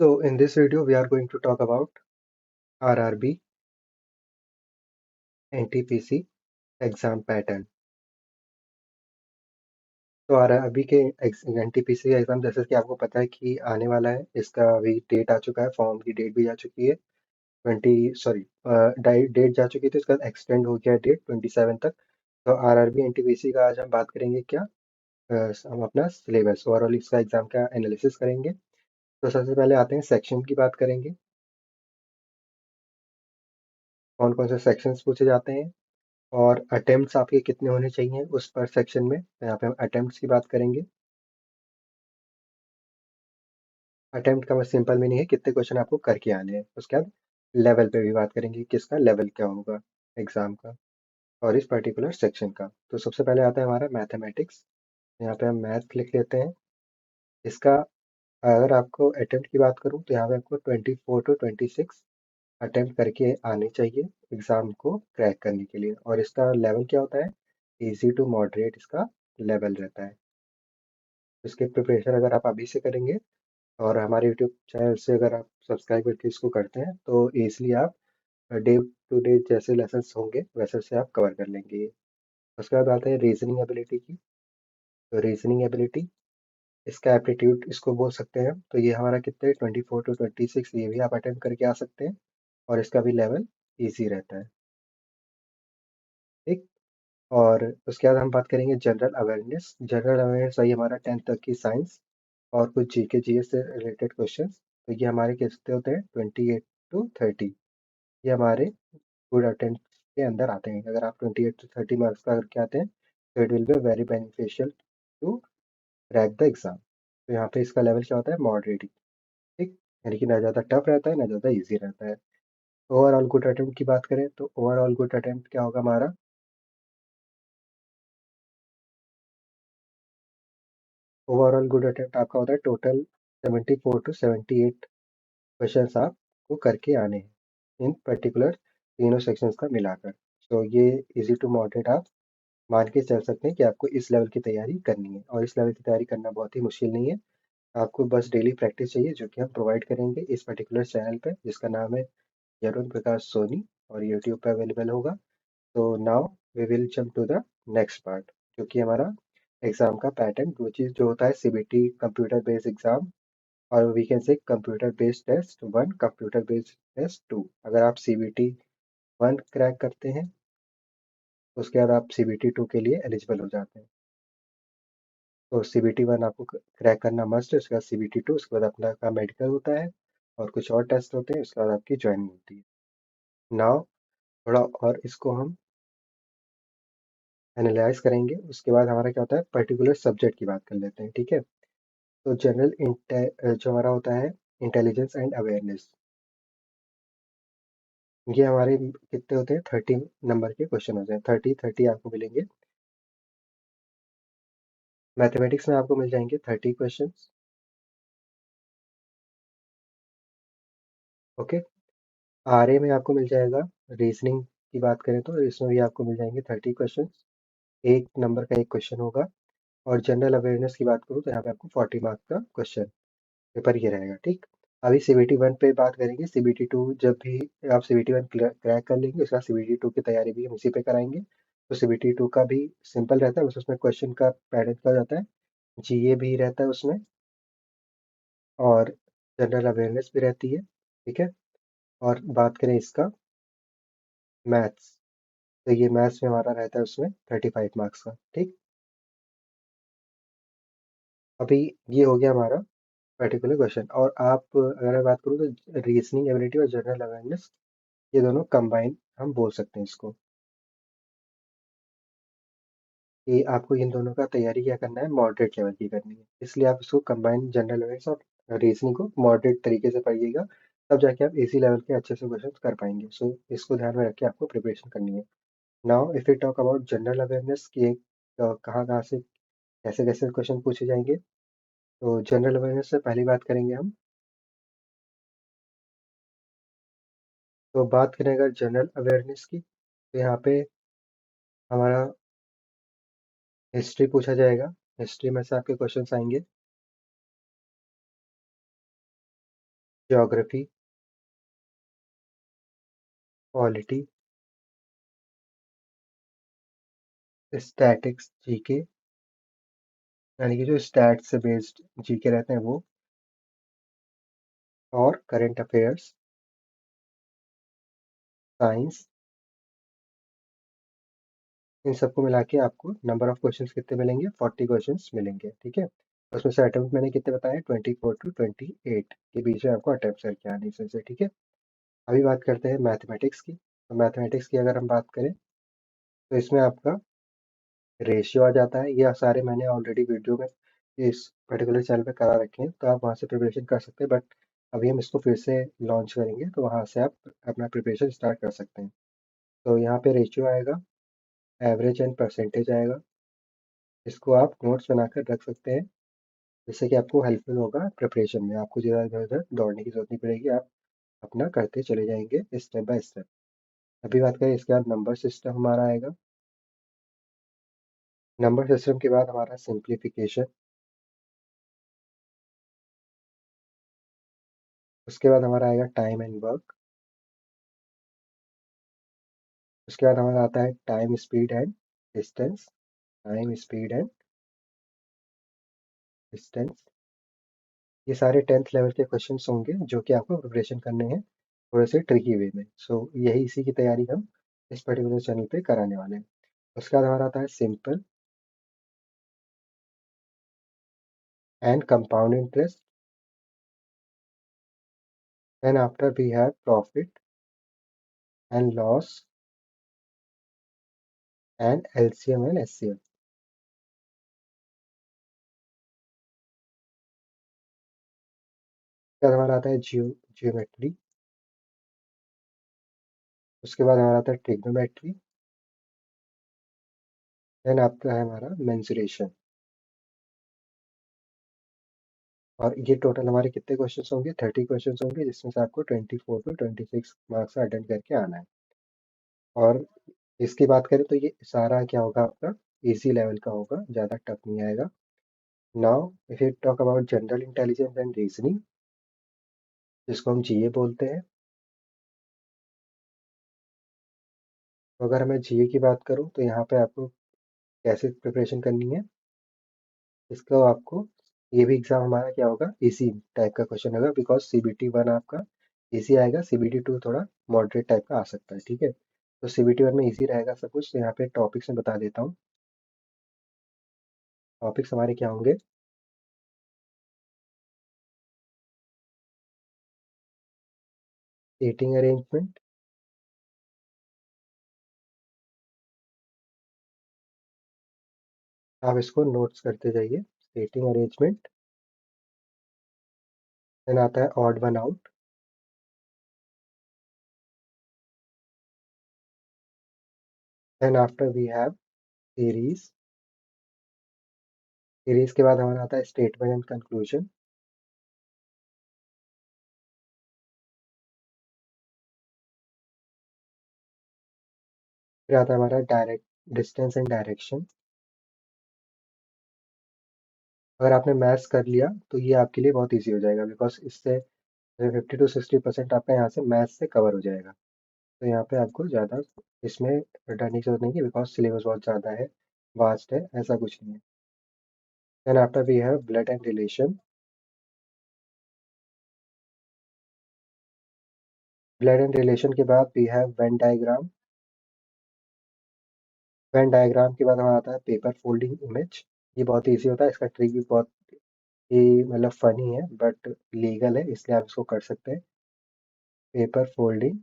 So in this video, we are going to talk about RRB NTPC exam pattern. तो RRB के NTPC exam जैसे कि आपको पता है कि आने वाला है, इसका अभी डेट आ चुका है, फॉर्म की डेट भी आ चुकी है। 20 डेट जा चुकी थी, इसका एक्सटेंड हो गया डेट 27 तक। तो आरआरबी एनटीपीसी का आज हम बात करेंगे क्या, हम अपना सिलेबस ओवरऑल इसका एग्जाम का एनालिसिस करेंगे। तो सबसे पहले आते हैं सेक्शन की बात करेंगे, कौन कौन से सेक्शंस पूछे जाते हैं और अटेम्प्ट्स आपके कितने होने चाहिए उस पर सेक्शन में। तो यहाँ पे हम अटेम्प्ट्स की बात करेंगे। अटेम्प्ट का सिंपल मीनिंग है कितने क्वेश्चन आपको करके आने हैं। उसके बाद लेवल पे भी बात करेंगे, किसका लेवल क्या होगा एग्जाम का और इस पर्टिकुलर सेक्शन का। तो सबसे पहले आता है हमारा मैथमेटिक्स। यहाँ पे हम मैथ लिख लेते हैं। इसका अगर आपको अटेम्प्ट की बात करूँ तो यहाँ पे आपको 24 to 26 अटेम्प्ट करके आने चाहिए एग्जाम को क्रैक करने के लिए। और इसका लेवल क्या होता है, इजी टू मॉडरेट इसका लेवल रहता है। इसकी प्रिपरेशन अगर आप अभी से करेंगे और हमारे यूट्यूब चैनल से अगर आप सब्सक्राइब करके इसको करते हैं तो ईजिली आप डे टू डे जैसे लेसन्स होंगे वैसे से आप कवर कर लेंगे। उसके बाद आते हैं रीजनिंग एबिलिटी की। तो रीजनिंग एबिलिटी, इसका एप्टीट्यूड इसको बोल सकते हैं। तो ये हमारा कितने 24 to 26 ये भी आप अटेम्प्ट करके आ सकते हैं और इसका भी लेवल ईजी रहता है। ठीक। और उसके बाद हम बात करेंगे जनरल अवेयरनेस। जनरल अवेयरनेस वही हमारा 10th तक की साइंस और कुछ जीके जीएस से रिलेटेड क्वेश्चंस। तो ये हमारे कितने होते हैं 28 to 30, ये हमारे गुड अटेम्प्ट के अंदर आते हैं। अगर आप 28 to 30 मार्क्स का करके आते हैं तो it will be very beneficial to crack the exam. तो यहाँ पे इसका लेवल क्या होता है, मॉडरेट। ठीक, यानी कि ना ज़्यादा टफ रहता है ना ज़्यादा ईजी रहता है। ओवरऑल गुड अटेम्प्ट की बात करें तो ओवरऑल गुड अटेम्प्ट क्या होगा हमारा, ओवरऑल गुड अटेम्प्ट आपका होता है टोटल 74 to 78 क्वेश्चंस आपको करके आने हैं इन पर्टिकुलर तीनों सेक्शंस का मिलाकर। तो ये इजी टू मॉडरेट आप मान के चल सकते हैं कि आपको इस लेवल की तैयारी करनी है। और इस लेवल की तैयारी करना बहुत ही मुश्किल नहीं है, आपको बस डेली प्रैक्टिस चाहिए, जो कि हम प्रोवाइड करेंगे इस पर्टिकुलर चैनल पे जिसका नाम है जरुण प्रकाश सोनी और यूट्यूब पे अवेलेबल होगा। तो now we will jump to the next part, जो कि हमारा एग्जाम का पैटर्न, जो चीज़ जो होता है सीबीटी कंप्यूटर बेस्ड एग्जाम, और we can say computer based test one, computer based test two. अगर आप सीबीटी वन क्रैक करते हैं उसके बाद आप सीबीटी टू के लिए एलिजिबल हो जाते हैं। तो सीबीटी वन आपको क्रैक करना मस्ट है, उसके बाद सीबीटी टू, उसके बाद अपना का मेडिकल होता है और कुछ और टेस्ट होते हैं, उसके बाद आपकी ज्वाइनिंग होती है। नाउ थोड़ा और इसको हम एनालाइज करेंगे। उसके बाद हमारा क्या होता है, पर्टिकुलर सब्जेक्ट की बात कर लेते हैं। ठीक है। तो जनरल जो हमारा होता है इंटेलिजेंस एंड अवेयरनेस, ये हमारे कितने होते हैं 30 नंबर के क्वेश्चन होते हैं, 30 आपको मिलेंगे। मैथमेटिक्स में आपको मिल जाएंगे 30 क्वेश्चन। ओके। आरए में आपको मिल जाएगा, रीजनिंग की बात करें तो इसमें भी आपको मिल जाएंगे 30 क्वेश्चन, 1 नंबर का एक क्वेश्चन होगा। और जनरल अवेयरनेस की बात करूँ तो यहाँ पे आपको 40 मार्क्स का क्वेश्चन पेपर ये रहेगा। ठीक। अभी सीबीटी वन पे बात करेंगे। सीबीटी टू जब भी आप सीबीटी वन क्रैक कर लेंगे उसके बाद सीबीटी टू की तैयारी भी हम इसी पे कराएंगे। तो सीबीटी टू का भी सिंपल रहता है, बस उसमें क्वेश्चन का पैटर्न क्या जाता है, जीए भी रहता है उसमें और जनरल अवेयरनेस भी रहती है। ठीक है। और बात करें इसका मैथ्स, तो ये मैथ्स में हमारा रहता है उसमें 35 मार्क्स का। ठीक। अभी ये हो गया हमारा पर्टिकुलर क्वेश्चन। और आप अगर मैं बात करूँ तो रीजनिंग एबिलिटी और जनरल अवेयरनेस ये दोनों कंबाइन हम बोल सकते हैं इसको, कि आपको इन दोनों का तैयारी क्या करना है, मॉडरेट लेवल की करनी है। इसलिए आप इसको कंबाइन जनरल अवेयरनेस और रीजनिंग को मॉडरेट तरीके से पढ़िएगा, तब जाके आप इसी लेवल के अच्छे से क्वेश्चन कर पाएंगे। सो इसको ध्यान में रख के आपको प्रिपरेशन करनी है। Now if you talk about general awareness की कहाँ कहाँ से कैसे कैसे क्वेश्चन पूछे जाएंगे, तो जनरल अवेयरनेस से पहली बात करेंगे हम। तो बात करें अगर जनरल अवेयरनेस की तो यहाँ पे हमारा हिस्ट्री पूछा जाएगा। हिस्ट्री में से आपके क्वेश्चंस आएंगे। ज्योग्राफी, पॉलिटी, स्टैटिक्स, जीके, यानी कि जो स्टैट्स से बेस्ड जीके रहते हैं वो, और करंट अफेयर्स, साइंस, इन सबको मिला के आपको नंबर ऑफ क्वेश्चंस कितने मिलेंगे? 40 क्वेश्चंस मिलेंगे, ठीक है। उसमें से अटेम्प्ट मैंने कितने बताए? 24 to 28 के बीच में आपको अटेम्प्ट करके आने इसमें से, ठीक है। अभी बात करते हैं मैथमेटिक्स की। तो मैथमेटिक्स की अगर हम बात करें तो इसमें आपका रेशियो आ जाता है। ये सारे मैंने ऑलरेडी वीडियो में इस पर्टिकुलर चैनल पे करा रखे हैं, तो आप वहाँ से प्रिपरेशन कर सकते हैं, बट अभी हम इसको फिर से लॉन्च करेंगे तो वहाँ से आप अपना प्रिपरेशन स्टार्ट कर सकते हैं। तो यहाँ पे रेशियो आएगा, एवरेज एंड परसेंटेज आएगा। इसको आप नोट्स बनाकर रख सकते हैं, जिससे कि आपको हेल्पफुल होगा प्रिपरेशन में। आपको ज़्यादा इधर उधर दौड़ने की जरूरत नहीं पड़ेगी, आप अपना करते चले जाएंगे स्टेप बाय स्टेप। अभी बात करें इसके बाद नंबर सिस्टम हमारा आएगा। नंबर सिस्टम के बाद हमारा सिंप्लीफिकेशन, उसके बाद हमारा आएगा टाइम एंड वर्क, उसके बाद हमारा आता है time speed and distance, time speed and distance. ये सारे 10th लेवल के क्वेश्चंस होंगे जो कि आपको प्रिपरेशन करने हैं थोड़े से ट्रिकी वे में। सो यही इसी की तैयारी हम इस पर्टिकुलर चैनल पे कराने वाले हैं। उसके बाद हमारा आता है simple and compound interest, then after we have profit and loss and LCM and SCM। उसके बाद हमारा आता है जियोमेट्री, उसके बाद हमारा आता है ट्रिग्नोमेट्री, देन आता है हमारा मेंसुरेशन। और ये टोटल हमारे कितने क्वेश्चन होंगे? 30 क्वेश्चन होंगे, जिसमें से आपको 24 to 26 मार्क्स अटेंड करके आना है। और इसकी बात करें तो ये सारा क्या होगा आपका? इजी लेवल का होगा, ज़्यादा टफ नहीं आएगा। Now if you talk about general intelligence and reasoning, जिसको हम जीए बोलते हैं, तो अगर मैं जीए की बात करूँ तो यहाँ पे आपको कैसे प्रिपरेशन करनी है, इसको आपको, ये भी एग्जाम हमारा क्या होगा? इसी टाइप का क्वेश्चन होगा, बिकॉज CBT 1 आपका इजी आएगा, CBT 2 थोड़ा मॉडरेट टाइप का आ सकता है, ठीक है। तो CBT 1 में इजी रहेगा सब कुछ। तो यहाँ पे टॉपिक्स में बता देता हूँ। टॉपिक्स हमारे क्या होंगे? सीटिंग अरेंजमेंट, आप इसको नोट्स करते जाइए। सीटिंग अरेंजमेंट, देन आता है odd one out, then after we have series, series के बाद हमारा आता है स्टेटमेंट एंड कंक्लूजन, फिर आता है हमारा डायरेक्ट डिस्टेंस एंड डायरेक्शन। अगर आपने मैथ्स कर लिया तो ये आपके लिए बहुत ईजी हो जाएगा, बिकॉज इससे 50 to 60% आपका यहाँ से मैथ्स से कवर हो जाएगा। तो यहाँ पे आपको ज़्यादा इसमें डरने की जरूरत नहीं है, बिकॉज सिलेबस बहुत ज़्यादा है, वास्ट है, ऐसा कुछ नहीं है। Then after we have blood and relation, blood and relation के बाद we have Venn diagram, Venn diagram के बाद हमारा आता है पेपर फोल्डिंग इमेज। ये बहुत ईजी होता है, इसका ट्रिक भी बहुत ही मतलब फनी है, बट लीगल है, इसलिए आप इसको कर सकते हैं। पेपर फोल्डिंग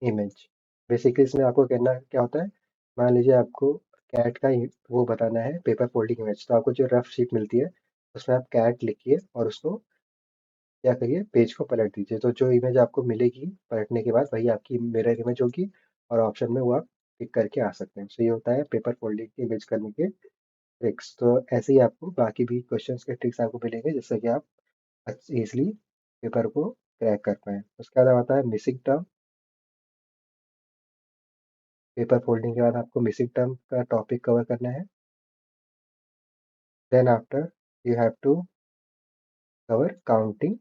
इमेज, बेसिकली इसमें आपको करना क्या होता है? मान लीजिए आपको कैट का वो बताना है पेपर फोल्डिंग इमेज, तो आपको जो रफ शीट मिलती है उसमें आप कैट लिखिए और उसको क्या करिए, पेज को पलट दीजिए। तो जो इमेज आपको मिलेगी पलटने के बाद वही आपकी मिरर इमेज होगी, और ऑप्शन में वो आप टिक करके आ सकते हैं। सो ये होता है पेपर फोल्डिंग इमेज करने के ट्रिक्स। तो ऐसे ही आपको बाकी भी क्वेश्चंस के ट्रिक्स आपको मिलेंगे, जिससे कि आप इजली पेपर को क्रैक कर पाएँ। उसके बाद आता है मिसिंग टर्म, पेपर फोल्डिंग के बाद आपको मिसिंग टर्म का टॉपिक कवर करना है। Then after you have to cover counting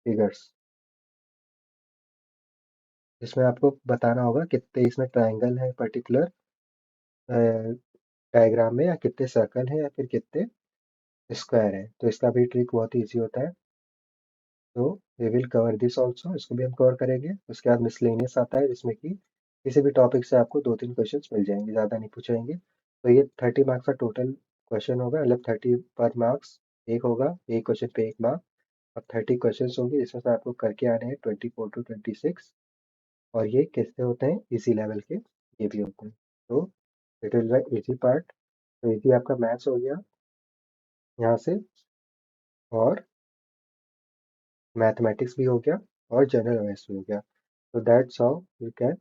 figures. इसमें आपको बताना होगा कितने इसमें ट्रायंगल है पर्टिकुलर डायग्राम में, या कितने सर्कल है, या फिर कितने स्क्वायर है। तो इसका भी ट्रिक बहुत ईजी होता है। तो we will cover this also, इसको भी हम कवर करेंगे। उसके बाद मिसलेनियस आता है, जिसमें कि किसी भी टॉपिक से आपको 2-3 क्वेश्चंस मिल जाएंगे, ज़्यादा नहीं पूछेंगे। तो ये 30 मार्क्स का टोटल क्वेश्चन होगा, मतलब 30 पर मार्क्स एक होगा, एक क्वेश्चन पे 1 मार्क। अब 30 क्वेश्चन होंगे, जिसमें से आपको करके आने हैं 24 to 26। और ये किससे होते हैं? इसी लेवल के ये भी होते हैं। तो it will be easy part. तो इजी आपका मैथ्स हो गया यहाँ से, और मैथमेटिक्स भी हो गया, और जनरल अवेयरनेस भी हो गया। So that's how you can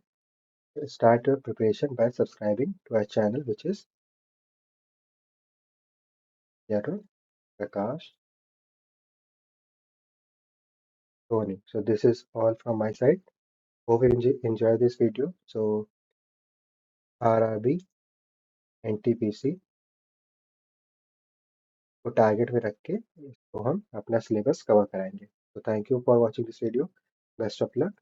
start your preparation by subscribing to our channel, which is Yaro Prakash Dhoni. So this is all from my side. Hope you enjoy this video. So RRB NTPC को target में रख के इसको हम अपना syllabus cover कराएंगे। तो thank you for watching this video. Best of luck.